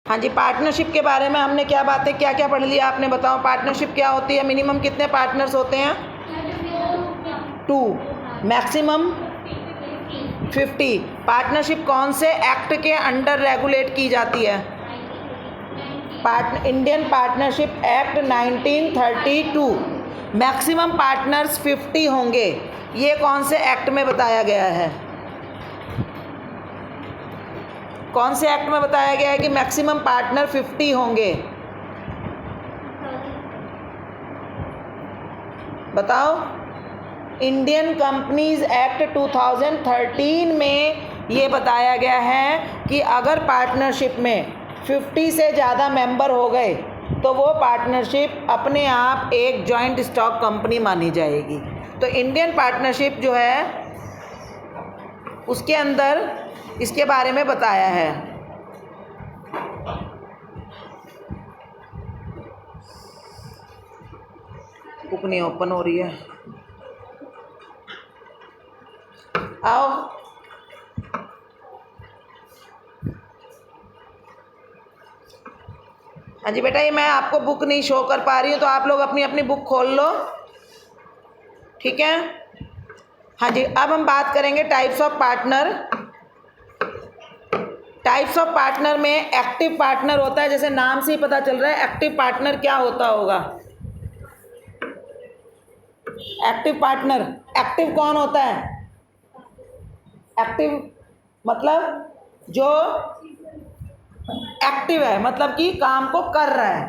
हाँ जी, पार्टनरशिप के बारे में हमने क्या बातें क्या क्या पढ़ लिया आपने बताओ। पार्टनरशिप क्या होती है? मिनिमम कितने पार्टनर्स होते हैं? 2। मैक्सिमम 50। पार्टनरशिप कौन से एक्ट के अंडर रेगुलेट की जाती है? Indian partnership act 1932। Maximum partners 50 होंगे, ये कौन से एक्ट में बताया गया है? कौन से एक्ट में बताया गया है कि मैक्सिमम पार्टनर 50 होंगे? बताओ। इंडियन कंपनीज एक्ट 2013 में ये बताया गया है कि अगर पार्टनरशिप में 50 से ज़्यादा मेंबर हो गए तो वो पार्टनरशिप अपने आप एक जॉइंट स्टॉक कंपनी मानी जाएगी। तो इंडियन पार्टनरशिप जो है उसके अंदर इसके बारे में बताया है। बुक नहीं ओपन हो रही है, आओ। हाँ जी बेटा, ये मैं आपको बुक नहीं शो कर पा रही हूँ तो आप लोग अपनी अपनी बुक खोल लो, ठीक है। हाँ जी, अब हम बात करेंगे types of partner. Types of partner में एक्टिव पार्टनर होता है, जैसे नाम से ही पता चल रहा है एक्टिव पार्टनर क्या होता होगा। एक्टिव पार्टनर, एक्टिव कौन होता है? एक्टिव मतलब जो एक्टिव है, मतलब कि काम को कर रहा है,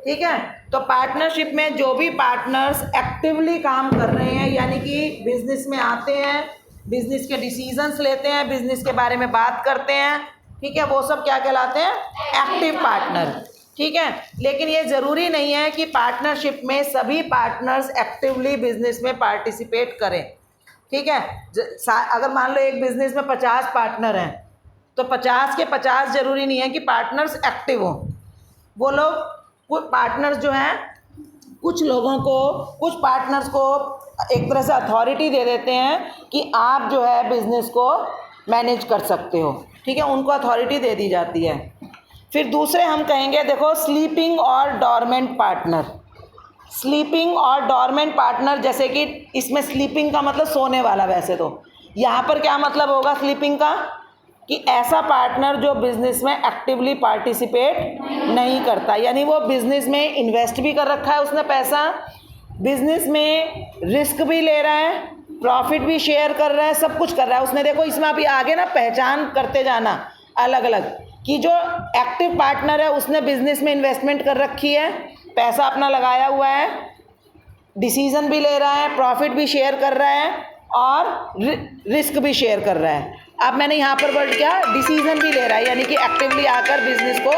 ठीक है। तो पार्टनरशिप में जो भी पार्टनर्स एक्टिवली काम कर रहे हैं, यानी कि बिजनेस में आते हैं, बिजनेस के डिसीजंस लेते हैं, बिजनेस के बारे में बात करते हैं, ठीक है, वो सब क्या कहलाते हैं? एक्टिव पार्टनर, ठीक है। लेकिन ये ज़रूरी नहीं है कि पार्टनरशिप में सभी पार्टनर्स एक्टिवली बिजनेस में पार्टिसिपेट करें, ठीक है। अगर मान लो एक बिजनेस में 50 पार्टनर हैं तो 50 के 50 ज़रूरी नहीं है कि पार्टनर्स एक्टिव हों। वो लोग कुछ पार्टनर्स जो हैं, कुछ लोगों को, कुछ पार्टनर्स को एक तरह से अथॉरिटी दे देते हैं कि आप जो है बिज़नेस को मैनेज कर सकते हो, ठीक है, उनको अथॉरिटी दे दी जाती है। फिर दूसरे हम कहेंगे, देखो, स्लीपिंग और डॉर्मेंट पार्टनर। स्लीपिंग और डॉर्मेंट पार्टनर, जैसे कि इसमें स्लीपिंग का मतलब सोने वाला, वैसे तो यहाँ पर क्या मतलब होगा स्लीपिंग का? कि ऐसा पार्टनर जो बिजनेस में एक्टिवली पार्टिसिपेट नहीं करता, यानी वो बिजनेस में इन्वेस्ट भी कर रखा है उसने पैसा, बिजनेस में रिस्क भी ले रहा है, प्रॉफिट भी शेयर कर रहा है, सब कुछ कर रहा है उसने। देखो इसमें अभी आगे ना पहचान करते जाना अलग अलग, कि जो एक्टिव पार्टनर है उसने बिजनेस में इन्वेस्टमेंट कर रखी है, पैसा अपना लगाया हुआ है, डिसीजन भी ले रहा है, प्रॉफिट भी शेयर कर रहा है और रिस्क भी शेयर कर रहा है। अब मैंने यहाँ पर वर्ड क्या, डिसीजन भी ले रहा है, यानी कि एक्टिवली आकर बिजनेस को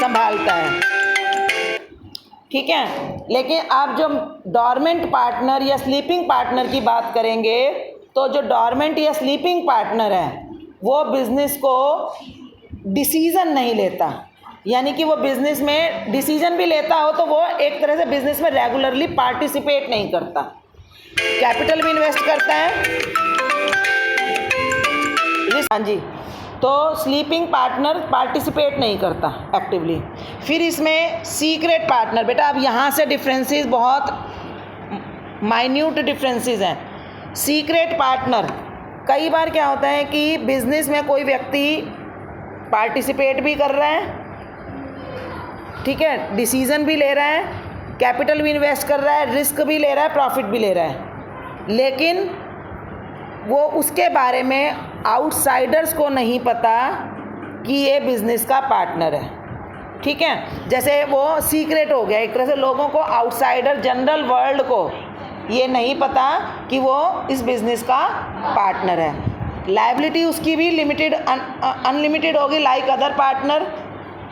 संभालता है, ठीक है। लेकिन आप जो डॉर्मेंट पार्टनर या स्लीपिंग पार्टनर की बात करेंगे तो जो डॉर्मेंट या स्लीपिंग पार्टनर है वो बिजनेस को डिसीजन नहीं लेता, यानी कि वो बिजनेस में डिसीजन भी लेता हो तो वो एक तरह से बिजनेस में रेगुलरली पार्टिसिपेट नहीं करता, कैपिटल भी इन्वेस्ट करता है। हाँ जी, तो स्लीपिंग पार्टनर पार्टिसिपेट नहीं करता एक्टिवली। फिर इसमें सीक्रेट पार्टनर, बेटा अब यहाँ से डिफरेंसेस बहुत माइन्यूट डिफरेंसेस हैं। सीक्रेट पार्टनर, कई बार क्या होता है कि बिजनेस में कोई व्यक्ति पार्टिसिपेट भी कर रहा है, ठीक है, डिसीजन भी ले रहा है, कैपिटल भी इन्वेस्ट कर रहा है, रिस्क भी ले रहा है, प्रॉफिट भी ले रहा है, लेकिन वो उसके बारे में आउटसाइडर्स को नहीं पता कि ये बिजनेस का पार्टनर है, ठीक है। जैसे वो सीक्रेट हो गया एक तरह से, लोगों को, आउटसाइडर जनरल वर्ल्ड को ये नहीं पता कि वो इस बिजनेस का पार्टनर है। लायबिलिटी उसकी भी लिमिटेड अनलिमिटेड होगी लाइक अदर पार्टनर,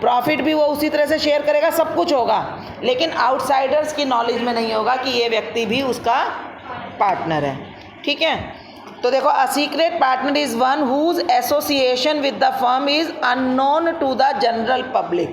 प्रॉफिट भी वो उसी तरह से शेयर करेगा, सब कुछ होगा, लेकिन आउटसाइडर्स की नॉलेज में नहीं होगा कि ये व्यक्ति भी उसका पार्टनर है, ठीक है। तो देखो, a secret partner is one whose association with the firm is unknown to the general public.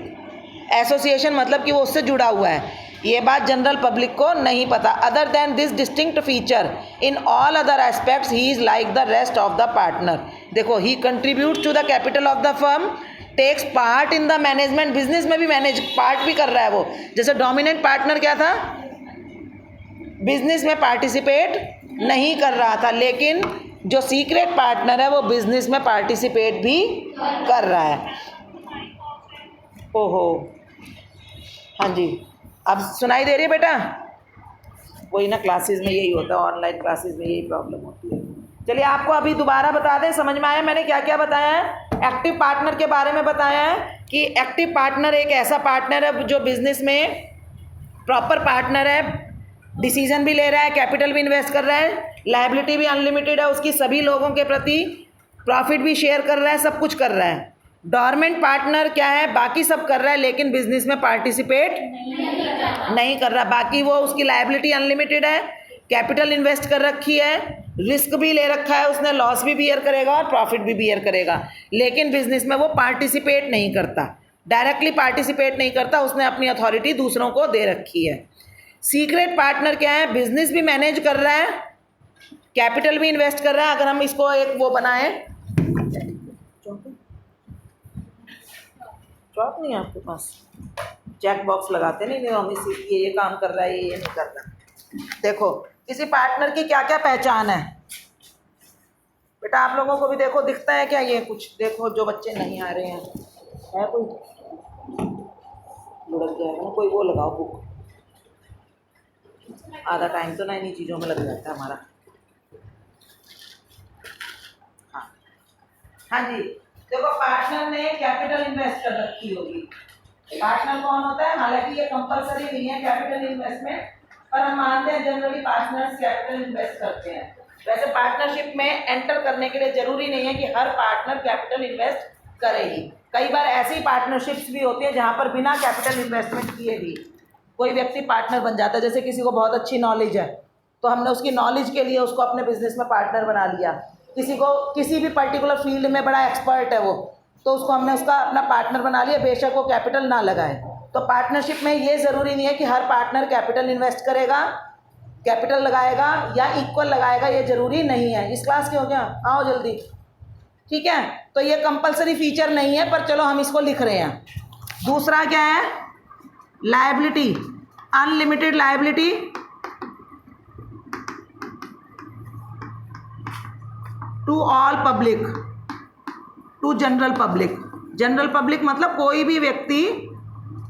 Association मतलब कि वो उससे जुड़ा हुआ है, ये बात जनरल पब्लिक को नहीं पता। Other than this distinct feature in all other aspects he is like the rest of the partner. देखो, he contributes to the capital of the firm, takes part in the management, business में भी manage part भी कर रहा है वो। जैसे dominant partner क्या था, बिजनेस में पार्टिसिपेट नहीं कर रहा था, लेकिन जो सीक्रेट पार्टनर है वो बिजनेस में पार्टिसिपेट भी कर रहा है। ओहो, हाँ जी, अब सुनाई दे रही है बेटा? वही ना, क्लासेस में यही होता है, ऑनलाइन क्लासेस में यही प्रॉब्लम होती है। चलिए आपको अभी दोबारा बता दें, समझ में आया मैंने क्या क्या बताया है। एक्टिव पार्टनर के बारे में बताया है कि एक्टिव पार्टनर एक ऐसा पार्टनर है जो बिजनेस में प्रॉपर पार्टनर है, डिसीजन भी ले रहा है, कैपिटल भी इन्वेस्ट कर रहा है, लायबिलिटी भी अनलिमिटेड है उसकी, सभी लोगों के प्रति प्रॉफिट भी शेयर कर रहा है, सब कुछ कर रहा है। डोरमेंट पार्टनर क्या है, बाकी सब कर रहा है लेकिन बिजनेस में पार्टिसिपेट नहीं कर रहा। बाकी वो उसकी लायबिलिटी अनलिमिटेड है, कैपिटल इन्वेस्ट कर रखी है, रिस्क भी ले रखा है उसने, लॉस भी बियर करेगा और प्रॉफिट भी बियर करेगा, लेकिन बिजनेस में वो पार्टिसिपेट नहीं करता, डायरेक्टली पार्टिसिपेट नहीं करता, उसने अपनी अथॉरिटी दूसरों को दे रखी है। सीक्रेट पार्टनर क्या है, बिजनेस भी मैनेज कर रहा है, कैपिटल भी इन्वेस्ट कर रहा है। अगर हम इसको एक वो बनाएं, चौक नहीं है आपके पास, चेक बॉक्स लगाते नहीं हम इसी ये काम कर रहा है, ये नहीं कर रहा। देखो किसी पार्टनर की क्या क्या पहचान है बेटा, आप लोगों को भी देखो दिखता है क्या ये कुछ? देखो जो बच्चे नहीं आ रहे हैं, है कोई लुढ़क जाएगा ना, कोई वो लगाओ बुक, आधा टाइम तो ना इन्हीं चीज़ों में लग जाता है हमारा। हाँ हाँ जी, देखो पार्टनर ने कैपिटल इन्वेस्ट कर रखी होगी। पार्टनर कौन होता है, हालांकि ये कंपलसरी नहीं है कैपिटल इन्वेस्टमेंट, पर हम मानते हैं जनरली पार्टनर्स कैपिटल इन्वेस्ट करते हैं। वैसे पार्टनरशिप में एंटर करने के लिए जरूरी नहीं है कि हर पार्टनर कैपिटल इन्वेस्ट करेगी। कई बार ऐसी पार्टनरशिप्स भी होती है जहाँ पर बिना कैपिटल इन्वेस्टमेंट किए भी कोई व्यक्ति पार्टनर बन जाता है। जैसे किसी को बहुत अच्छी नॉलेज है तो हमने उसकी नॉलेज के लिए उसको अपने बिजनेस में पार्टनर बना लिया। किसी को किसी भी पर्टिकुलर फील्ड में बड़ा एक्सपर्ट है वो, तो उसको हमने उसका अपना पार्टनर बना लिया, बेशक वो कैपिटल ना लगाए। तो पार्टनरशिप में ये ज़रूरी नहीं है कि हर पार्टनर कैपिटल इन्वेस्ट करेगा, कैपिटल लगाएगा या इक्वल लगाएगा, ये ज़रूरी नहीं है। इस क्लास के हो गया, आओ जल्दी, ठीक है। तो ये कंपलसरी फीचर नहीं है, पर चलो हम इसको लिख रहे हैं। दूसरा क्या है, liability, unlimited liability to all public, to general public. General public मतलब कोई भी व्यक्ति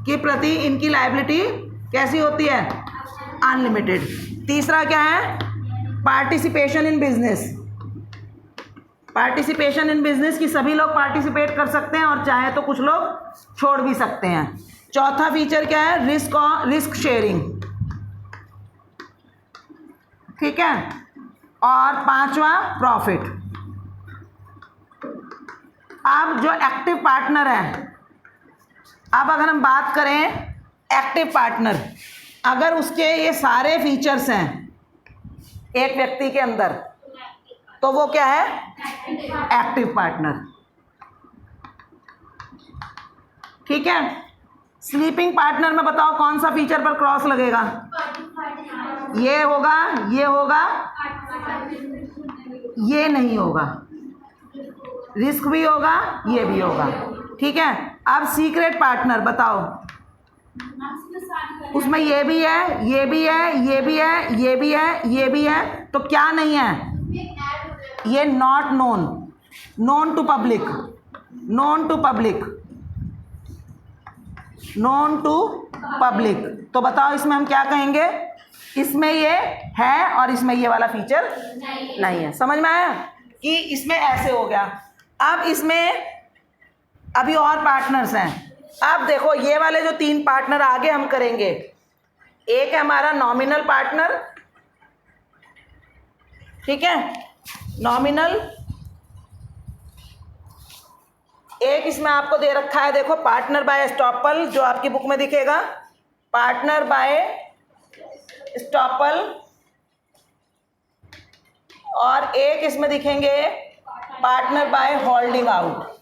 के प्रति इनकी लायबिलिटी कैसी होती है, अनलिमिटेड। तीसरा क्या है, participation in business. Participation in business की सभी लोग पार्टिसिपेट कर सकते हैं और चाहे तो कुछ लोग छोड़ भी सकते हैं। चौथा फीचर क्या है, रिस्क शेयरिंग, ठीक है। और पांचवा प्रॉफिट। अब जो एक्टिव पार्टनर है, अब अगर हम बात करें एक्टिव पार्टनर, अगर उसके ये सारे फीचर्स हैं एक व्यक्ति के अंदर, तो वो क्या है, एक्टिव पार्टनर, ठीक है। स्लीपिंग पार्टनर में बताओ कौन सा फीचर पर क्रॉस लगेगा, ये होगा, ये होगा, ये नहीं होगा, रिस्क भी होगा, ये भी होगा, ठीक है। अब सीक्रेट पार्टनर बताओ, उसमें ये भी है, ये भी है, ये भी है, ये भी है, ये भी है, तो क्या नहीं है, ये not known, known to public, known to public, known to public. तो बताओ इसमें हम क्या कहेंगे, इसमें ये है और इसमें ये वाला फीचर नहीं है। समझ में आया कि इसमें ऐसे हो गया। अब इसमें अभी और पार्टनर्स हैं। अब देखो ये वाले जो तीन पार्टनर आगे हम करेंगे, एक है हमारा नॉमिनल पार्टनर, ठीक है, नॉमिनल। एक इसमें आपको दे रखा है, देखो, पार्टनर बाय एस्टॉपल, जो आपकी बुक में दिखेगा, पार्टनर बाय एस्टॉपल। और एक इसमें दिखेंगे पार्टनर बाय होल्डिंग आउट।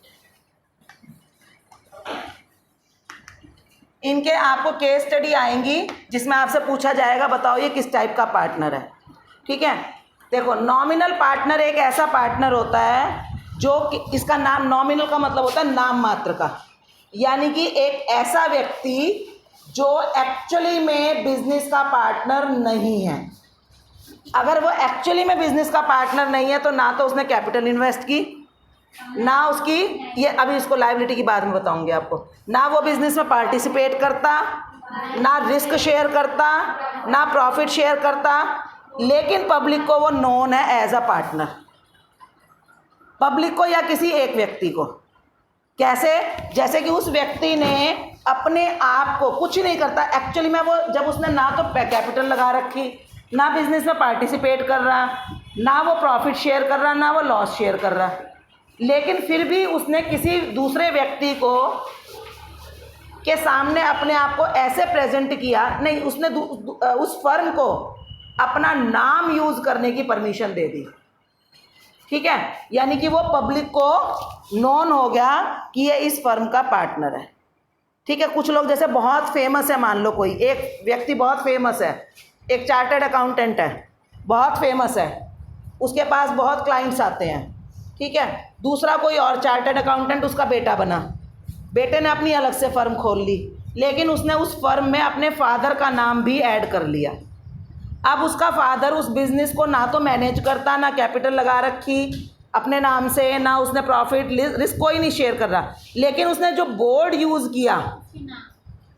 इनके आपको केस स्टडी आएंगी जिसमें आपसे पूछा जाएगा बताओ ये किस टाइप का पार्टनर है, ठीक है। देखो नॉमिनल पार्टनर एक ऐसा पार्टनर होता है जो इसका नाम, नॉमिनल का मतलब होता है नाम मात्र का, यानी कि एक ऐसा व्यक्ति जो एक्चुअली में बिजनेस का पार्टनर नहीं है। अगर वो एक्चुअली में बिजनेस का पार्टनर नहीं है तो ना तो उसने कैपिटल इन्वेस्ट की, ना उसकी, ये अभी इसको लायबिलिटी की बाद में बताऊंगी आपको, ना वो बिजनेस में पार्टिसिपेट करता, ना रिस्क शेयर करता, ना प्रॉफिट शेयर करता, लेकिन पब्लिक को वो नोन है एज अ पार्टनर। पब्लिक को या किसी एक व्यक्ति को कैसे? जैसे कि उस व्यक्ति ने अपने आप को कुछ नहीं करता एक्चुअली में, वो जब उसने ना तो कैपिटल लगा रखी, ना बिजनेस में पार्टिसिपेट कर रहा, ना वो प्रॉफिट शेयर कर रहा, ना वो लॉस शेयर कर रहा, लेकिन फिर भी उसने किसी दूसरे व्यक्ति को के सामने अपने आप को ऐसे प्रेजेंट किया, नहीं उसने उस फर्म को अपना नाम यूज करने की परमिशन दे दी, ठीक है, यानी कि वो पब्लिक को नोन हो गया कि ये इस फर्म का पार्टनर है, ठीक है। कुछ लोग जैसे बहुत फेमस है, मान लो कोई एक व्यक्ति बहुत फेमस है, एक चार्टर्ड अकाउंटेंट है, बहुत फेमस है, उसके पास बहुत क्लाइंट्स आते हैं, ठीक है, दूसरा कोई और चार्टर्ड अकाउंटेंट उसका बेटा बना, बेटे ने अपनी अलग से फर्म खोल ली, लेकिन उसने उस फर्म में अपने फादर का नाम भी ऐड कर लिया। अब उसका फादर उस बिजनेस को ना तो मैनेज करता, ना कैपिटल लगा रखी अपने नाम से, ना उसने प्रॉफिट रिस्क कोई नहीं शेयर कर रहा, लेकिन उसने जो बोर्ड यूज़ किया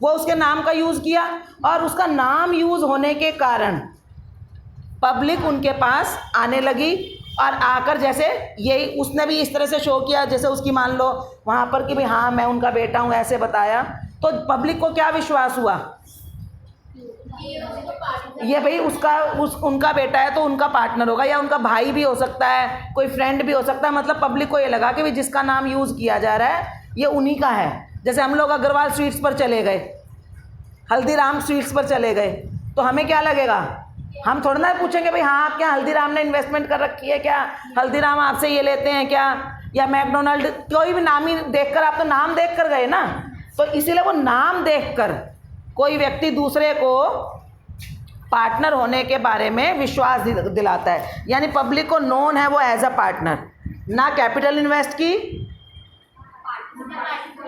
वो उसके नाम का यूज़ किया, और उसका नाम यूज़ होने के कारण पब्लिक उनके पास आने लगी, और आकर जैसे यही उसने भी इस तरह से शो किया, जैसे उसकी मान लो वहाँ पर कि भाई हाँ मैं उनका बेटा हूँ, ऐसे बताया, तो पब्लिक को क्या विश्वास हुआ, ये भाई उनका बेटा है तो उनका पार्टनर होगा, या उनका भाई भी हो सकता है, कोई फ्रेंड भी हो सकता है, मतलब पब्लिक को ये लगा कि भाई जिसका नाम यूज़ किया जा रहा है ये उन्हीं का है। जैसे हम लोग अग्रवाल स्वीट्स पर चले गए, हल्दीराम स्वीट्स पर चले गए, तो हमें क्या लगेगा, हम थोड़ा ना पूछेंगे भाई हाँ आप क्या हल्दीराम ने इन्वेस्टमेंट कर रखी है क्या, हल्दीराम आपसे ये लेते हैं क्या, या मैकडोनल्ड, कोई भी नाम ही देखकर, आप तो नाम देख कर गए ना, तो इसीलिए वो नाम देखकर कोई व्यक्ति दूसरे को पार्टनर होने के बारे में विश्वास दिलाता है, यानी पब्लिक को नोन है वो एज अ पार्टनर, ना कैपिटल इन्वेस्ट की,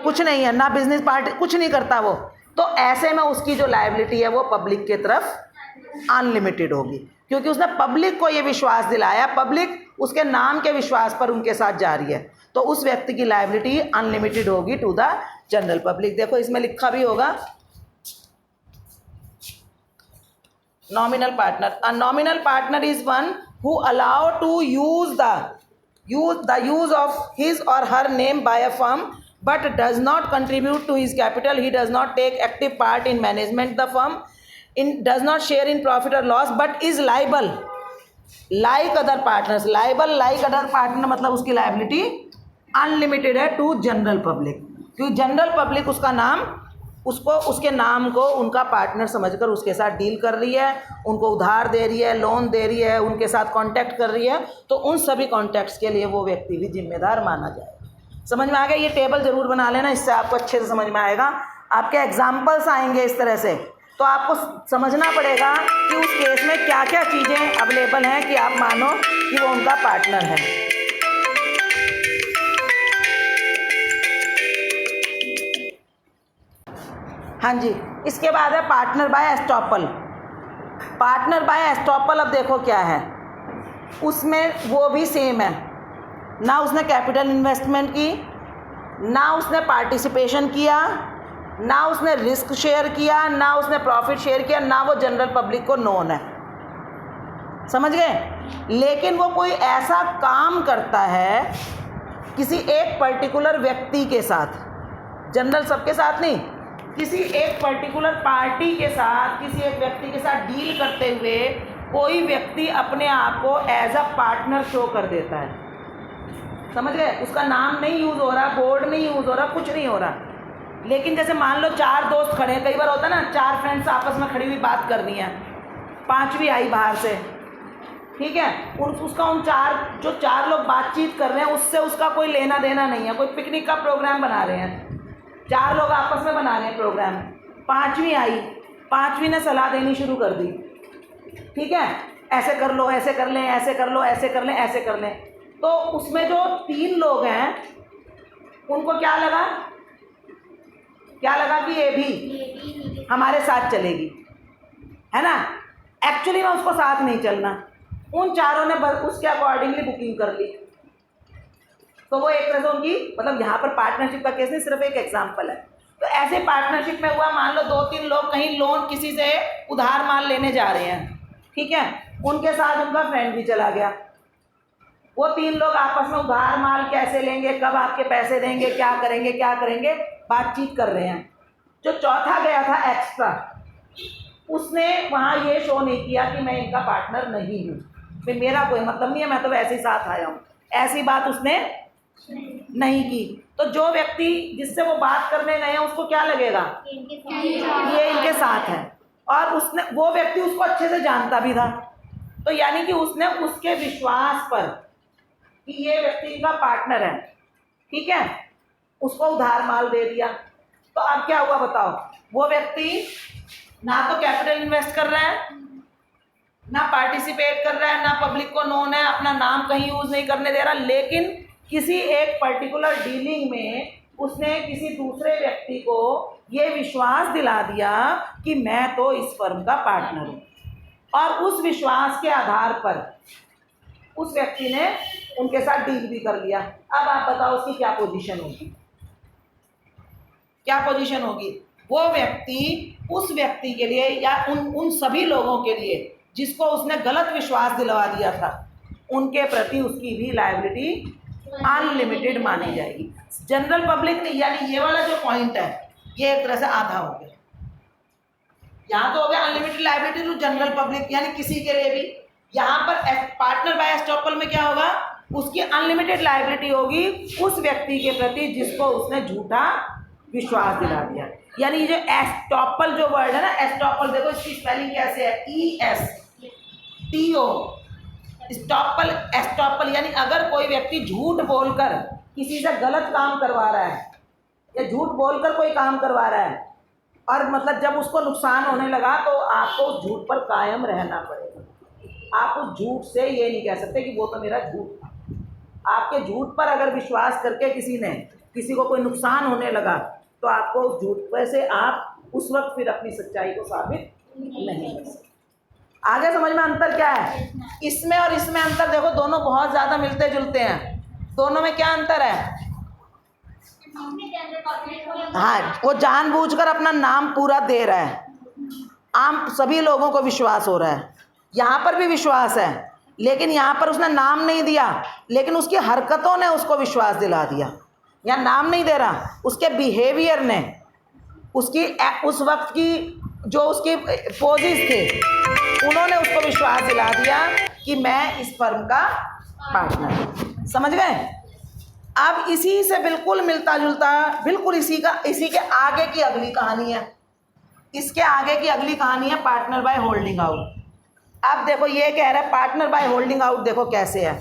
कुछ नहीं है, ना बिजनेस पार्टी, कुछ नहीं करता वो, तो ऐसे में उसकी जो लायबिलिटी है वो पब्लिक के तरफ अनलिमिटेड होगी, क्योंकि उसने पब्लिक को ये विश्वास दिलाया, पब्लिक उसके नाम के विश्वास पर उनके साथ जा रही है, तो उस व्यक्ति की लायबिलिटी अनलिमिटेड होगी टू द जनरल पब्लिक। देखो इसमें लिखा भी होगा nominal partner. A nominal partner is one who allow to use the use of his or her name by a firm but does not contribute to his capital. He does not take active part in management the firm, does not share in profit or loss, but is liable like other partners. Liable like other partner मतलब उसकी liability unlimited है to general public, क्योंकि general public उसका नाम उसके नाम को उनका पार्टनर समझकर उसके साथ डील कर रही है, उनको उधार दे रही है, लोन दे रही है, उनके साथ कांटेक्ट कर रही है, तो उन सभी कांटेक्ट्स के लिए वो व्यक्ति भी जिम्मेदार माना जाएगा। समझ में आ गया? ये टेबल ज़रूर बना लेना, इससे आपको अच्छे से समझ में आएगा। आपके एग्जाम्पल्स आएंगे इस तरह से, तो आपको समझना पड़ेगा कि उस केस में क्या क्या चीज़ें अवेलेबल हैं कि आप मानो कि वो उनका पार्टनर है। हाँ जी, इसके बाद है partner by estoppel. Partner by estoppel अब देखो क्या है, उसमें वो भी सेम है, ना उसने कैपिटल इन्वेस्टमेंट की, ना उसने पार्टिसिपेशन किया, ना उसने रिस्क शेयर किया, ना उसने प्रॉफिट शेयर किया, ना वो जनरल पब्लिक को नोन है। समझ गए? लेकिन वो कोई ऐसा काम करता है किसी एक पर्टिकुलर व्यक्ति के साथ, जनरल सबके साथ नहीं, किसी एक पर्टिकुलर पार्टी के साथ, किसी एक व्यक्ति के साथ डील करते हुए कोई व्यक्ति अपने आप को एज अ पार्टनर शो कर देता है। समझ गए? उसका नाम नहीं यूज़ हो रहा, बोर्ड नहीं यूज़ हो रहा, कुछ नहीं हो रहा, लेकिन जैसे मान लो 4 दोस्त खड़े हैं, कई बार होता है ना 4 फ्रेंड्स आपस में खड़ी हुई बात कर रही हैं, 5वीं आई बाहर से, ठीक है, उसका जो 4 लोग बातचीत कर रहे हैं उससे उसका कोई लेना देना नहीं है, कोई पिकनिक का प्रोग्राम बना रहे हैं, 4 लोग आपस में बना रहे हैं प्रोग्राम, 5वीं आई, 5वीं ने सलाह देनी शुरू कर दी, ठीक है, ऐसे कर लो, ऐसे कर लें, ऐसे कर लो, ऐसे कर लें, ऐसे कर लें, तो उसमें जो 3 लोग हैं उनको क्या लगा क्या लगा कि ये भी हमारे साथ चलेगी, है ना। एक्चुअली में उसको साथ नहीं चलना, उन चारों ने बस उसके अकॉर्डिंगली बुकिंग कर ली। तो वो एक तरह से उनकी मतलब यहाँ पर पार्टनरशिप का केस नहीं, सिर्फ एक एग्जाम्पल है। तो ऐसे पार्टनरशिप में हुआ, मान लो 2-3 लोग कहीं लोन किसी से उधार माल लेने जा रहे हैं, ठीक है, उनके साथ उनका फ्रेंड भी चला गया। वो 3 लोग आपस में उधार माल कैसे लेंगे, कब आपके पैसे देंगे, क्या करेंगे बातचीत कर रहे हैं। जो चौथा गया था एक्स्ट्रा, उसने वहाँ ये शो नहीं किया कि मैं इनका पार्टनर नहीं हूँ, फिर मेरा कोई मतलब नहीं है, मैं तो वैसे ही साथ आया हूँ, ऐसी बात उसने नहीं की। तो जो व्यक्ति जिससे वो बात करने गए हैं उसको क्या लगेगा, ये इनके साथ है, और उसने वो व्यक्ति उसको अच्छे से जानता भी था, तो यानी कि उसने उसके विश्वास पर कि ये व्यक्ति इनका पार्टनर है, ठीक है, उसको उधार माल दे दिया। तो अब क्या हुआ बताओ, वो व्यक्ति ना तो कैपिटल इन्वेस्ट कर रहा है, ना पार्टिसिपेट कर रहा है, ना पब्लिक को नोन है, अपना नाम कहीं यूज नहीं करने दे रहा, लेकिन किसी एक पर्टिकुलर डीलिंग में उसने किसी दूसरे व्यक्ति को ये विश्वास दिला दिया कि मैं तो इस फर्म का पार्टनर हूँ, और उस विश्वास के आधार पर उस व्यक्ति ने उनके साथ डील भी कर लिया। अब आप बताओ उसकी क्या पोजीशन होगी, क्या पोजीशन होगी। वो व्यक्ति उस व्यक्ति के लिए या उन सभी लोगों के लिए जिसको उसने गलत विश्वास दिलवा दिया था, उनके प्रति उसकी भी लायबिलिटी अनलिमिटेड मानी जाएगी। जनरल पब्लिक ने, यानी ये वाला जो पॉइंट है ये एक तरह से आधा हो गया। यहाँ तो हो गया unlimited liability to general public, यानी किसी के लिए भी। यहाँ पर पार्टनर बाय एस्टॉपल में क्या होगा, उसकी अनलिमिटेड लायबिलिटी होगी उस व्यक्ति के प्रति जिसको उसने झूठा विश्वास दिला दिया। यानी ये जो एस्टॉपल जो वर्ड है ना, एस्टॉपल देखो इसकी स्पेलिंग कैसे है, ESTO, स्टॉपल, एस्टॉपल, यानी अगर कोई व्यक्ति झूठ बोलकर किसी से गलत काम करवा रहा है या झूठ बोलकर कोई काम करवा रहा है, और मतलब जब उसको नुकसान होने लगा तो आपको उस झूठ पर कायम रहना पड़ेगा। आप उस झूठ से ये नहीं कह सकते कि वो तो मेरा झूठ था। आपके झूठ पर अगर विश्वास करके किसी को कोई नुकसान होने लगा तो आपको उस झूठ पर से आप उस वक्त फिर अपनी सच्चाई को साबित नहीं कर सकते। आगे समझ में अंतर क्या है, इसमें और इसमें अंतर देखो, दोनों बहुत ज़्यादा मिलते जुलते हैं। दोनों में क्या अंतर है, हाँ, वो जानबूझकर अपना नाम पूरा दे रहा है, आम सभी लोगों को विश्वास हो रहा है। यहाँ पर भी विश्वास है, लेकिन यहाँ पर उसने नाम नहीं दिया, लेकिन उसकी हरकतों ने उसको विश्वास दिला दिया। यहाँ नाम नहीं दे रहा, उसके बिहेवियर ने, उसकी उस वक्त की जो उसकी पोजेस थे, उन्होंने उसको विश्वास दिला दिया कि मैं इस फर्म का पार्टनर हूँ। समझ गए। अब इसी से बिल्कुल मिलता जुलता, बिल्कुल इसी के आगे की अगली कहानी है। इसके आगे की अगली कहानी है पार्टनर बाय होल्डिंग आउट। अब देखो ये कह रहा है पार्टनर बाय होल्डिंग आउट, देखो कैसे है,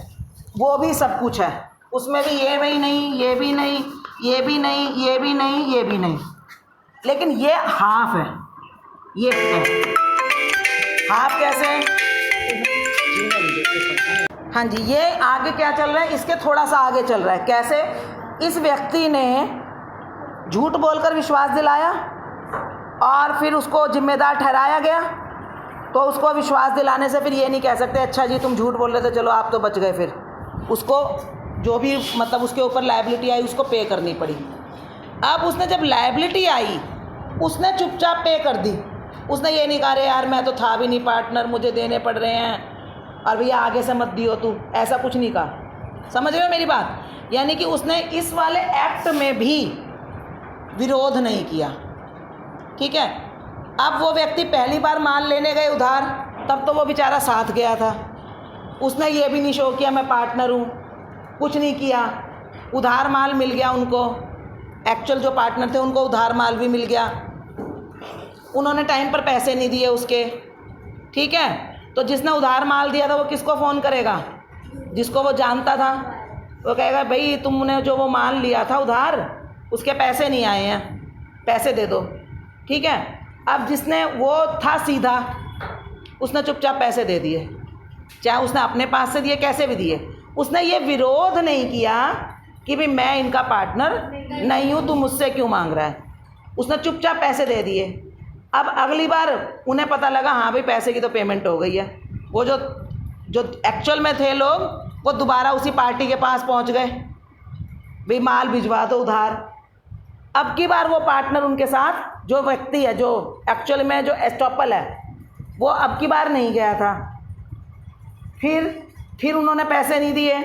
वो भी सब कुछ है, उसमें भी ये भी नहीं, ये भी नहीं, ये भी नहीं, ये भी नहीं, ये भी नहीं, लेकिन ये हाफ है, ये है हाफ। कैसे, हाँ जी, ये आगे क्या चल रहा है, इसके थोड़ा सा आगे चल रहा है। कैसे, इस व्यक्ति ने झूठ बोलकर विश्वास दिलाया और फिर उसको जिम्मेदार ठहराया गया, तो उसको विश्वास दिलाने से फिर ये नहीं कह सकते अच्छा जी तुम झूठ बोल रहे थे, चलो आप तो बच गए। फिर उसको जो भी मतलब उसके ऊपर लायबिलिटी आई उसको पे करनी पड़ी। अब उसने जब लायबिलिटी आई उसने चुपचाप पे कर दी, उसने ये नहीं कहा अरे यार मैं तो था भी नहीं पार्टनर, मुझे देने पड़ रहे हैं और भैया आगे से मत दियो तू, ऐसा कुछ नहीं कहा। समझ रहे हो मेरी बात, यानी कि उसने इस वाले एक्ट में भी विरोध नहीं किया, ठीक है। अब वो व्यक्ति पहली बार माल लेने गए उधार, तब तो वो बेचारा साथ गया था, उसने ये भी नहीं शो किया मैं पार्टनर हूँ, कुछ नहीं किया, उधार माल मिल गया उनको, एक्चुअल जो पार्टनर थे उनको उधार माल भी मिल गया, उन्होंने टाइम पर पैसे नहीं दिए उसके, ठीक है। तो जिसने उधार माल दिया था वो किसको फ़ोन करेगा, जिसको वो जानता था, वो कहेगा भाई तुमने जो वो माल लिया था उधार उसके पैसे नहीं आए हैं, पैसे दे दो, ठीक है। अब जिसने वो था सीधा, उसने चुपचाप पैसे दे दिए, चाहे उसने अपने पास से दिए कैसे भी दिए, उसने ये विरोध नहीं किया कि भाई मैं इनका पार्टनर नहीं हूँ, तू मुझसे क्यों मांग रहा है। उसने चुपचाप पैसे दे दिए। अब अगली बार उन्हें पता लगा हाँ भाई पैसे की तो पेमेंट हो गई है, वो जो जो एक्चुअल में थे लोग वो दोबारा उसी पार्टी के पास पहुंच गए, भाई माल भिजवा दो उधार। अब की बार वो पार्टनर उनके साथ जो व्यक्ति है जो एक्चुअल में जो एस्टॉपल है वो अब की बार नहीं गया था। फिर उन्होंने पैसे नहीं दिए।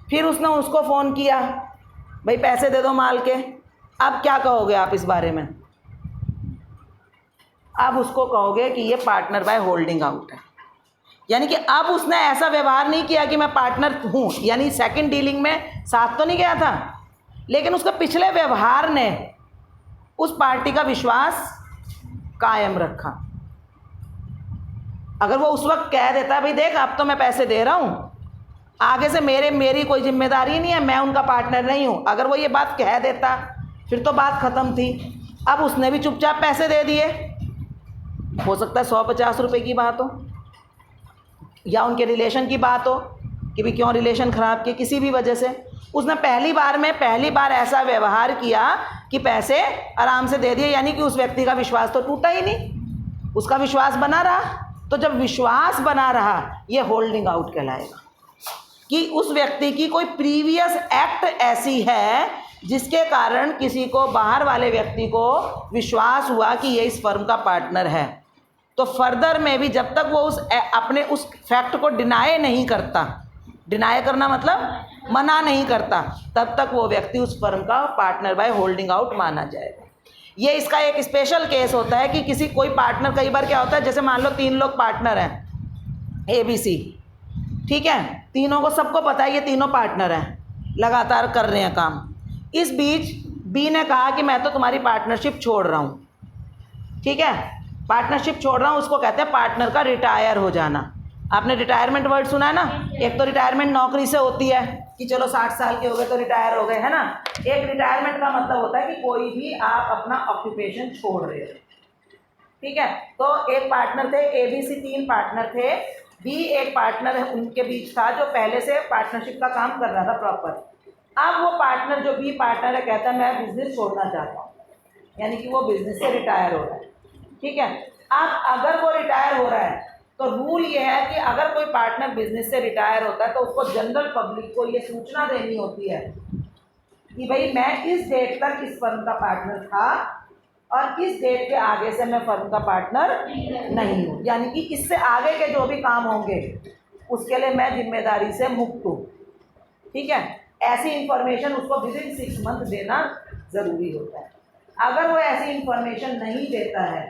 फिर उसने उसको फ़ोन किया, भाई पैसे दे दो माल के। अब क्या कहोगे आप इस बारे में? अब उसको कहोगे कि ये पार्टनर बाय होल्डिंग आउट है। यानी कि अब उसने ऐसा व्यवहार नहीं किया कि मैं पार्टनर हूँ, यानी सेकंड डीलिंग में साथ तो नहीं गया था, लेकिन उसका पिछले व्यवहार ने उस पार्टी का विश्वास कायम रखा। अगर वो उस वक्त कह देता भाई देख अब तो मैं पैसे दे रहा हूँ, आगे से मेरी कोई जिम्मेदारी नहीं है, मैं उनका पार्टनर नहीं हूँ, अगर वो ये बात कह देता फिर तो बात ख़त्म थी। अब उसने भी चुपचाप पैसे दे दिए। हो सकता है 150 रुपये की बात हो या उनके रिलेशन की बात हो कि भी क्यों रिलेशन ख़राब किए, किसी भी वजह से उसने पहली बार ऐसा व्यवहार किया कि पैसे आराम से दे दिए, यानी कि उस व्यक्ति का विश्वास तो टूटा ही नहीं, उसका विश्वास बना रहा। तो जब विश्वास बना रहा ये होल्डिंग आउट कहलाएगा कि उस व्यक्ति की कोई प्रीवियस एक्ट ऐसी है जिसके कारण किसी को, बाहर वाले व्यक्ति को विश्वास हुआ कि ये इस फर्म का पार्टनर है। तो फर्दर में भी जब तक वो अपने उस फैक्ट को डिनाई नहीं करता, डिनाई करना मतलब मना नहीं करता, तब तक वो व्यक्ति उस फर्म का पार्टनर बाय होल्डिंग आउट माना जाएगा। ये इसका एक स्पेशल केस होता है कि कोई पार्टनर, कई बार क्या होता है जैसे मान लो 3 लोग पार्टनर हैं ABC, ठीक है, तीनों को सबको पता है ये तीनों पार्टनर हैं, लगातार कर रहे हैं काम। इस बीच B ने कहा कि मैं तो तुम्हारी पार्टनरशिप छोड़ रहा हूँ, ठीक है, पार्टनरशिप छोड़ रहा हूँ, उसको कहते हैं पार्टनर का रिटायर हो जाना। आपने रिटायरमेंट वर्ड सुना है ना? एक तो रिटायरमेंट नौकरी से होती है कि चलो 60 साल के हो गए तो रिटायर हो गए, है ना। एक रिटायरमेंट का मतलब होता है कि कोई भी आप अपना ऑक्यूपेशन छोड़ रहे हो, ठीक है। तो एक पार्टनर थे, ABC 3 पार्टनर थे, B एक पार्टनर उनके बीच था जो पहले से पार्टनरशिप का काम कर रहा था प्रॉपर। अब वो पार्टनर जो B पार्टनर है कहता है मैं बिजनेस छोड़ना चाहता हूँ, यानी कि वो बिजनेस से रिटायर हो रहा है, ठीक है। अब अगर वो रिटायर हो रहा है तो रूल ये है कि अगर कोई पार्टनर बिजनेस से रिटायर होता है तो उसको जनरल पब्लिक को ये सूचना देनी होती है कि भाई मैं इस डेट तक इस फर्म का पार्टनर था और इस डेट के आगे से मैं फर्म का पार्टनर नहीं हूँ, यानी कि इससे आगे के जो भी काम होंगे उसके लिए मैं जिम्मेदारी से मुक्त हूँ, ठीक है। ऐसी इंफॉर्मेशन उसको विदिन 6 मंथ देना ज़रूरी होता है। अगर वो ऐसी इंफॉर्मेशन नहीं देता है,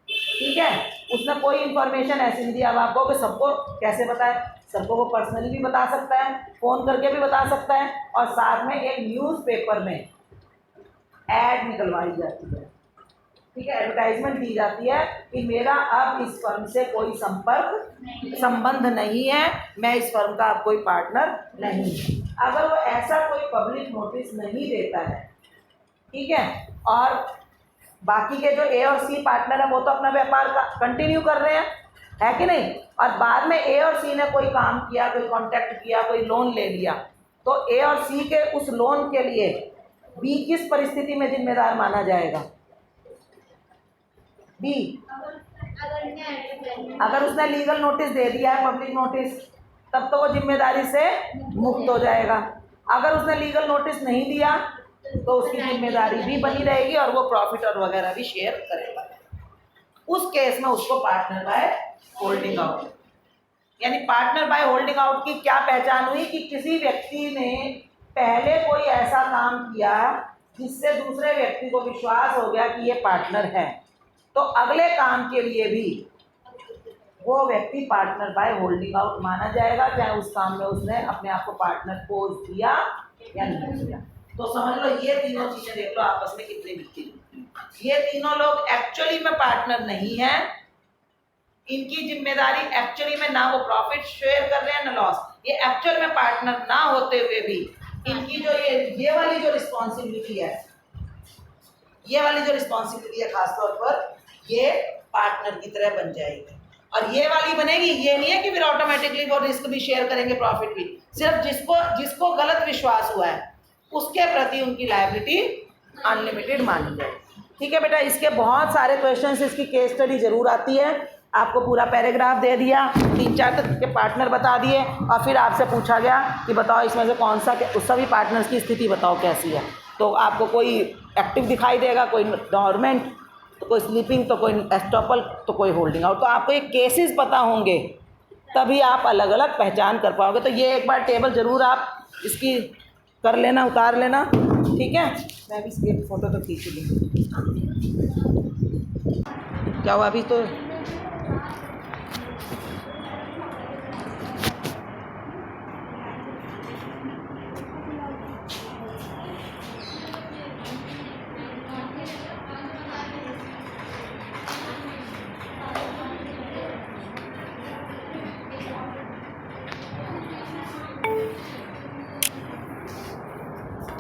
ठीक है, उसने कोई इंफॉर्मेशन ऐसी नहीं दी, अब आपको कि सबको कैसे बताए, सबको वो पर्सनली भी बता सकता है, फ़ोन करके भी बता सकता है, और साथ में एक न्यूज़पेपर में ऐड निकलवाई जाती है, ठीक है, एडवर्टाइजमेंट दी जाती है कि मेरा अब इस फर्म से कोई संबंध नहीं है, मैं इस फर्म का अब कोई पार्टनर नहीं। अगर वो ऐसा कोई पब्लिक नोटिस नहीं देता है, ठीक है, और बाकी के जो A और C पार्टनर है वो तो अपना व्यापार कंटिन्यू कर रहे हैं, है कि नहीं, और बाद में A और C ने कोई काम किया, कोई कॉन्ट्रैक्ट किया, कोई लोन ले लिया, तो A और C के उस लोन के लिए B किस परिस्थिति में जिम्मेदार माना जाएगा? B अगर उसने लीगल नोटिस दे दिया है, पब्लिक नोटिस, तब तो वो जिम्मेदारी से मुक्त हो जाएगा। अगर उसने लीगल नोटिस नहीं दिया तो उसकी जिम्मेदारी भी बनी रहेगी और वो प्रॉफिट और वगैरह भी शेयर करेगा। उस केस में उसको पार्टनर बाय होल्डिंग आउट, यानी पार्टनर बाय होल्डिंग आउट की क्या पहचान हुई कि किसी व्यक्ति ने पहले कोई ऐसा काम किया जिससे दूसरे व्यक्ति को विश्वास हो गया कि ये पार्टनर है, तो अगले काम के लिए भी वो व्यक्ति पार्टनर बाय होल्डिंग आउट माना जाएगा, चाहे उस काम में उसने अपने आप को पार्टनर पोज दिया या नहीं दिया। तो समझ लो ये तीनों चीजें देख लो आपस में कितनी मिलती हैं। ये तीनों लोग एक्चुअली में पार्टनर नहीं है, इनकी जिम्मेदारी एक्चुअली में ना वो प्रॉफिट शेयर कर रहे हैं ना लॉस, ये एक्चुअल में पार्टनर ना होते हुए भी इनकी जो ये वाली जो रिस्पॉन्सिबिलिटी है, ये वाली जो रिस्पॉन्सिबिलिटी है खासतौर पर ये पार्टनर की तरह बन जाएगी। और ये वाली बनेगी, ये नहीं है कि फिर ऑटोमेटिकली वो रिस्क भी शेयर करेंगे, प्रॉफिट भी, सिर्फ जिसको गलत विश्वास हुआ है उसके प्रति उनकी लायबिलिटी अनलिमिटेड मानी जाए। ठीक है बेटा, इसके बहुत सारे क्वेश्चंस, इसकी केस स्टडी जरूर आती है। आपको पूरा पैराग्राफ दे दिया, 3-4 तक के पार्टनर बता दिए, और फिर आपसे पूछा गया कि बताओ इसमें से कौन सा, उस सभी पार्टनर्स की स्थिति बताओ कैसी है। तो आपको कोई एक्टिव दिखाई देगा, कोई डॉर्मेंट, तो कोई स्लीपिंग, तो कोई एस्टॉपल, तो कोई होल्डिंग आउट। तो आपको ये केसेस पता होंगे, तभी आप अलग अलग पहचान कर पाओगे। तो ये एक बार टेबल ज़रूर आप इसकी कर लेना, उतार लेना। ठीक है, मैं भी इसकी फ़ोटो तो खींच लूँगी। क्या हुआ अभी तो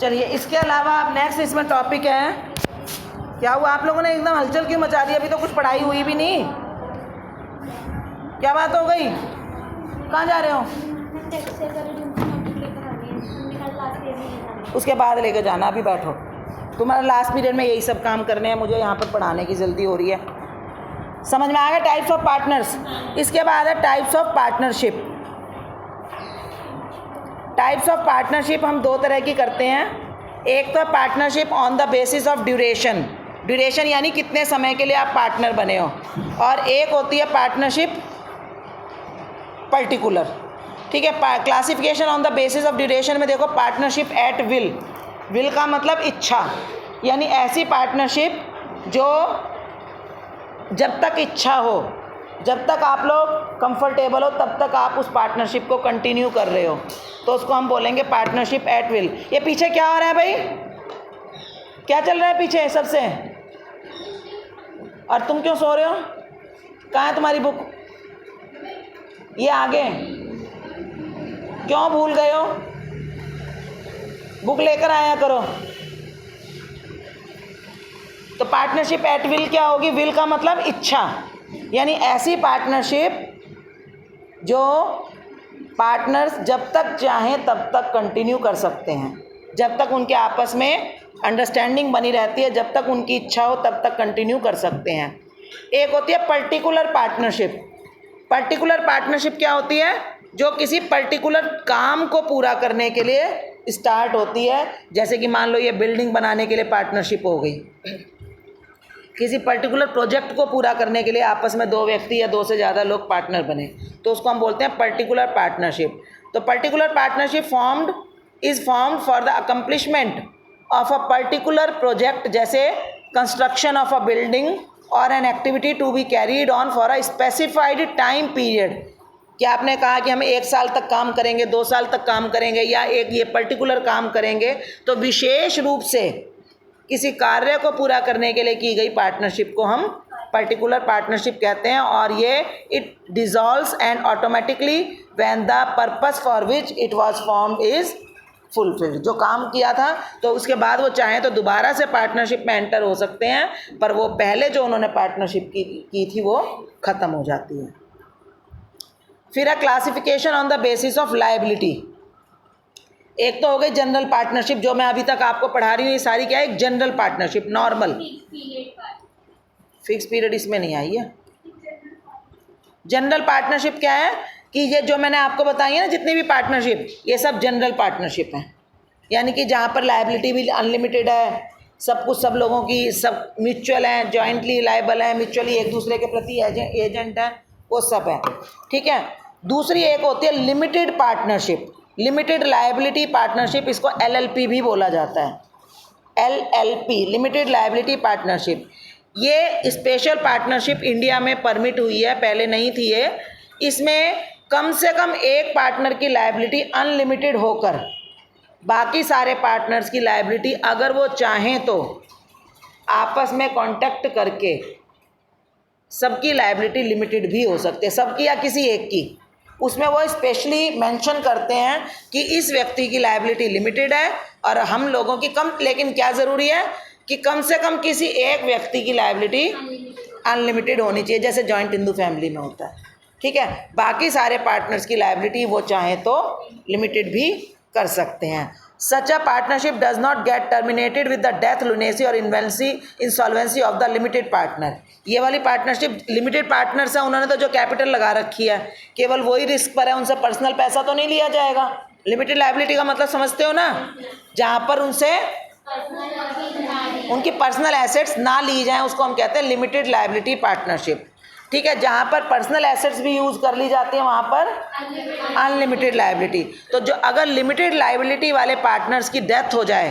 चलिए, इसके अलावा अब नेक्स्ट इसमें टॉपिक है, क्या हुआ आप लोगों ने एकदम हलचल क्यों मचा दी? अभी तो कुछ पढ़ाई हुई भी नहीं। क्या बात हो गई? कहाँ जा रहे हो? उसके बाद लेकर जाना, अभी बैठो। तुम्हारा लास्ट पीरियड में यही सब काम करने हैं, मुझे यहाँ पर पढ़ाने की जल्दी हो रही है। समझ में आ गया टाइप्स ऑफ पार्टनर्स? इसके बाद है types of partnership. Types of partnership हम दो तरह की करते हैं। एक तो partnership on the basis of duration, duration यानी कितने समय के लिए आप पार्टनर बने हो, और एक होती है पार्टनरशिप पर्टिकुलर। ठीक है, classification on the basis of duration में देखो, पार्टनरशिप एट विल, विल का मतलब इच्छा, यानी ऐसी पार्टनरशिप जो जब तक इच्छा हो, जब तक आप लोग कंफर्टेबल हो, तब तक आप उस पार्टनरशिप को कंटिन्यू कर रहे हो, तो उसको हम बोलेंगे पार्टनरशिप एट विल। ये पीछे क्या हो रहा है भाई? क्या चल रहा है पीछे सबसे? और तुम क्यों सो रहे हो? कहाँ है तुम्हारी बुक? ये आगे क्यों भूल गए हो? बुक लेकर आया करो। तो पार्टनरशिप एट विल क्या होगी? विल का मतलब इच्छा, यानी ऐसी पार्टनरशिप जो पार्टनर्स जब तक चाहें तब तक कंटिन्यू कर सकते हैं, जब तक उनके आपस में अंडरस्टैंडिंग बनी रहती है, जब तक उनकी इच्छा हो तब तक कंटिन्यू कर सकते हैं। एक होती है पर्टिकुलर पार्टनरशिप। पर्टिकुलर पार्टनरशिप क्या होती है? जो किसी पर्टिकुलर काम को पूरा करने के लिए स्टार्ट होती है। जैसे कि मान लो ये बिल्डिंग बनाने के लिए पार्टनरशिप हो गई, किसी पर्टिकुलर प्रोजेक्ट को पूरा करने के लिए आपस में दो व्यक्ति या दो से ज़्यादा लोग पार्टनर बने, तो उसको हम बोलते हैं पर्टिकुलर पार्टनरशिप। तो particular partnership is formed for the accomplishment of a particular project, जैसे कंस्ट्रक्शन ऑफ अ बिल्डिंग और an activity to be carried on for a specified time period. क्या आपने कहा कि हम 1 साल तक काम करेंगे, 2 साल तक काम करेंगे, या एक ये पर्टिकुलर काम करेंगे, तो विशेष रूप से किसी कार्य को पूरा करने के लिए की गई पार्टनरशिप को हम पर्टिकुलर पार्टनरशिप कहते हैं। और ये it dissolves and automatically when the purpose for which it was formed is fulfilled. जो काम किया था तो उसके बाद वो चाहें तो दोबारा से पार्टनरशिप में एंटर हो सकते हैं, पर वो पहले जो उन्होंने पार्टनरशिप की थी वो ख़त्म हो जाती है। फिर है classification on the basis of liability. एक तो हो गई जनरल पार्टनरशिप, जो मैं अभी तक आपको पढ़ा रही हूँ, ये सारी क्या है? एक general partnership, normal. Fix period इसमें नहीं आई है। जनरल पार्टनरशिप क्या है कि ये जो मैंने आपको बताई है ना, जितनी भी पार्टनरशिप, ये सब जनरल पार्टनरशिप हैं, यानी कि जहाँ पर लायबिलिटी भी अनलिमिटेड है, सब कुछ सब लोगों की सब म्यूचुअल हैं, जॉइंटली लायबल हैं, म्यूचुअली एक दूसरे के प्रति एजेंट हैं, वो सब है। ठीक है। दूसरी एक होती है limited partnership, limited liability partnership, इसको LLP भी बोला जाता है। LLP, limited liability partnership. ये स्पेशल पार्टनरशिप इंडिया में परमिट हुई है, पहले नहीं थी ये। इसमें कम से कम एक पार्टनर की लायबिलिटी अनलिमिटेड होकर बाकी सारे पार्टनर्स की लायबिलिटी अगर वो चाहें तो आपस में कॉन्टैक्ट करके सबकी लायबिलिटी लिमिटेड भी हो सकती है, सबकी या किसी एक की। उसमें वो स्पेशली मेंशन करते हैं कि इस व्यक्ति की लायबिलिटी लिमिटेड है और हम लोगों की कम, लेकिन क्या ज़रूरी है कि कम से कम किसी एक व्यक्ति की लायबिलिटी अनलिमिटेड होनी चाहिए, जैसे जॉइंट हिंदू फैमिली में होता है। ठीक है। बाकी सारे पार्टनर्स की लायबिलिटी वो चाहें तो लिमिटेड भी कर सकते हैं। Such a partnership does not get terminated with the death, lunacy or insolvency of the limited partner. ये वाली पार्टनरशिप लिमिटेड पार्टनर्स है, उन्होंने तो जो कैपिटल लगा रखी है केवल वही रिस्क पर है, उनसे पर्सनल पैसा तो नहीं लिया जाएगा। लिमिटेड लायबिलिटी का मतलब समझते हो ना, जहाँ पर उनसे उनकी पर्सनल एसेट्स ना ली जाएं उसको हम कहते हैं लिमिटेड लायबिलिटी पार्टनरशिप। ठीक है, जहाँ पर पर्सनल एसेट्स भी यूज़ कर ली जाती है वहाँ पर अनलिमिटेड लायबिलिटी। तो जो अगर लिमिटेड लायबिलिटी वाले पार्टनर्स की डेथ हो जाए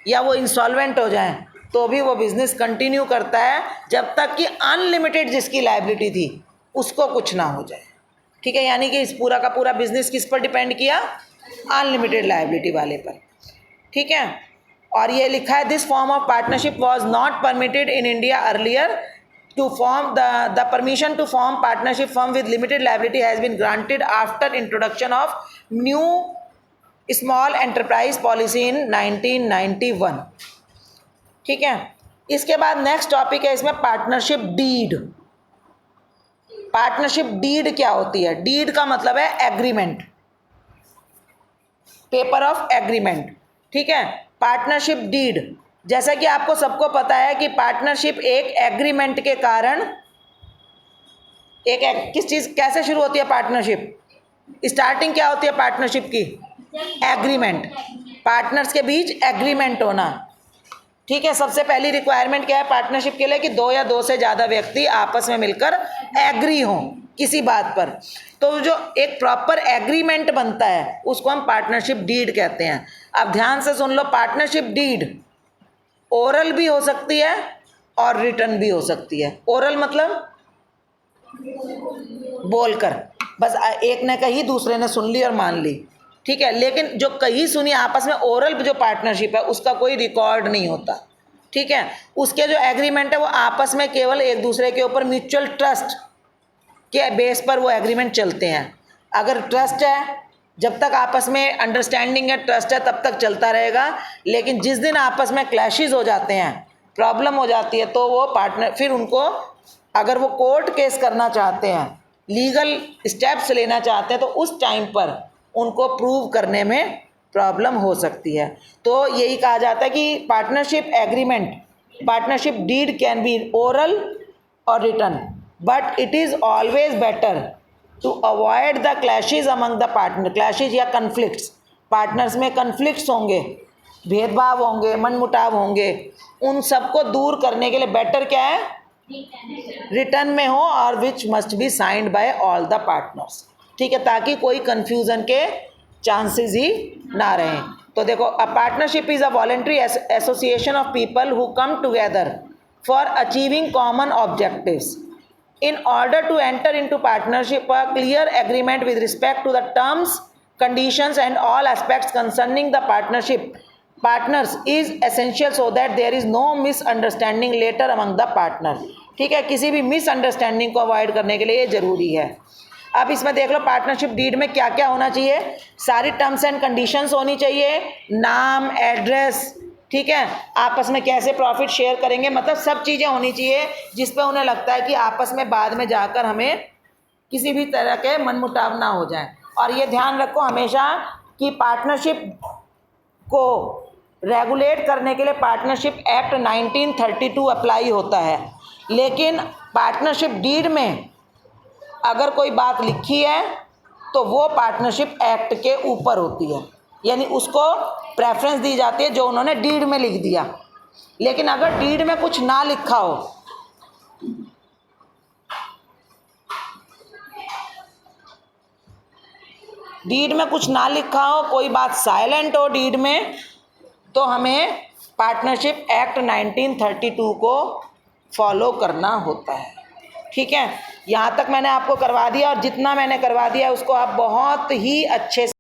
या वो इंसॉल्वेंट हो जाए तो भी वो बिज़नेस कंटिन्यू करता है जब तक कि अनलिमिटेड जिसकी लायबिलिटी थी उसको कुछ ना हो जाए। ठीक है, यानी कि इस पूरा का पूरा बिजनेस किस पर डिपेंड किया, अनलिमिटेड लायबिलिटी वाले पर। ठीक है, और ये लिखा है this form of partnership was not permitted in India earlier to form the permission to form partnership firm with limited liability has been granted after introduction of new small enterprise policy in 1991। ठीक है, इसके बाद next topic है इसमें partnership deed. Partnership deed क्या होती है? Deed का मतलब है एग्रीमेंट, पेपर ऑफ एग्रीमेंट। ठीक है, पार्टनरशिप डीड, जैसा कि आपको सबको पता है कि पार्टनरशिप एक एग्रीमेंट के कारण किस चीज़ कैसे शुरू होती है पार्टनरशिप? स्टार्टिंग क्या होती है पार्टनरशिप की? एग्रीमेंट, पार्टनर्स के बीच एग्रीमेंट होना। ठीक है, सबसे पहली रिक्वायरमेंट क्या है पार्टनरशिप के लिए कि दो या दो से ज़्यादा व्यक्ति आपस में मिलकर एग्री हों किसी बात पर। तो जो एक प्रॉपर एग्रीमेंट बनता है उसको हम पार्टनरशिप डीड कहते हैं। अब ध्यान से सुन लो, पार्टनरशिप डीड ओरल भी हो सकती है और रिटन भी हो सकती है। ओरल मतलब बोलकर, बस एक ने कही दूसरे ने सुन ली और मान ली। ठीक है, लेकिन जो कही सुनी आपस में ओरल जो पार्टनरशिप है उसका कोई रिकॉर्ड नहीं होता। ठीक है, उसके जो एग्रीमेंट है वो आपस में केवल एक दूसरे के ऊपर म्यूचुअल ट्रस्ट के बेस पर वो एग्रीमेंट चलते हैं। अगर ट्रस्ट है, जब तक आपस में अंडरस्टैंडिंग है, ट्रस्ट है, तब तक चलता रहेगा। लेकिन जिस दिन आपस में क्लैशेस हो जाते हैं, प्रॉब्लम हो जाती है, तो वो पार्टनर फिर उनको अगर वो कोर्ट केस करना चाहते हैं, लीगल स्टेप्स लेना चाहते हैं, तो उस टाइम पर उनको प्रूव करने में प्रॉब्लम हो सकती है। तो यही कहा जाता है कि partnership agreement, partnership deed can be oral और written, but it is always better to avoid the clashes among the partner. Clashes या कन्फ्लिक्ट्स, पार्टनर्स में कन्फ्लिक्ट्स होंगे, भेदभाव होंगे, मनमुटाव होंगे, उन सबको दूर करने के लिए बेटर क्या है, रिटर्न में हो और which must be signed by all the partners. ठीक है, ताकि कोई कन्फ्यूज़न के चांसेस ही ना रहें। तो देखो, a partnership is a voluntary association of people who come together for achieving common objectives. In order to enter into partnership, a clear agreement with respect to the terms, conditions and all aspects concerning the partners is essential so that there is no misunderstanding later among the partners। ठीक है, किसी भी misunderstanding को avoid करने के लिए ये ज़रूरी है। अब इसमें देख लो पार्टनरशिप डीड में क्या क्या होना चाहिए। सारी टर्म्स एंड कंडीशंस होनी चाहिए, नाम, एड्रेस, ठीक है, आपस में कैसे प्रॉफिट शेयर करेंगे, मतलब सब चीज़ें होनी चाहिए जिस पे उन्हें लगता है कि आपस में बाद में जाकर हमें किसी भी तरह के मनमुटाव ना हो जाए। और ये ध्यान रखो हमेशा कि पार्टनरशिप को रेगुलेट करने के लिए पार्टनरशिप एक्ट 1932 अप्लाई होता है, लेकिन पार्टनरशिप डीड में अगर कोई बात लिखी है तो वो पार्टनरशिप एक्ट के ऊपर होती है, यानी उसको प्रेफरेंस दी जाती है जो उन्होंने डीड में लिख दिया। लेकिन अगर डीड में कुछ ना लिखा हो, डीड में कुछ ना लिखा हो, कोई बात साइलेंट हो डीड में, तो हमें पार्टनरशिप एक्ट 1932 को फॉलो करना होता है। ठीक है, यहाँ तक मैंने आपको करवा दिया और जितना मैंने करवा दिया उसको आप बहुत ही अच्छे से